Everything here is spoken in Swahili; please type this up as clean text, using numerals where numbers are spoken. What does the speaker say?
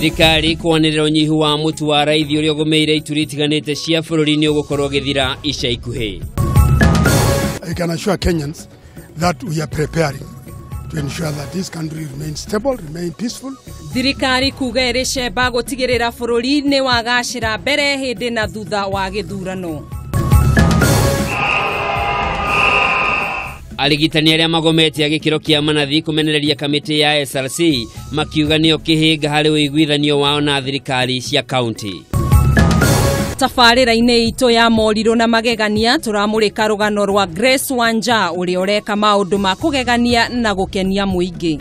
Thirikari kwanirira unyihu wa mutu wa raithi uria gomeire ituritiganite cia bururi-ini ugukorwo githira ica ikuhi. I can assure Kenyans that we are preparing to ensure that this country remains stable, remain peaceful. Thirikari kuga iricemba gutigirira bururi-ini wagacira mbere hindi na thutha wa githurano. Aligitani aria magomete agikiro kia manathi kumenereria kamiti ya SRC makiuga nio kihinga hari uiguithanio wao na thirikari cia county. Tafarira-ini ito ya moriro na magegania turamurika rugano rwa Grace Wanja uri oreka maundu ma kugegania na gukenia muingi.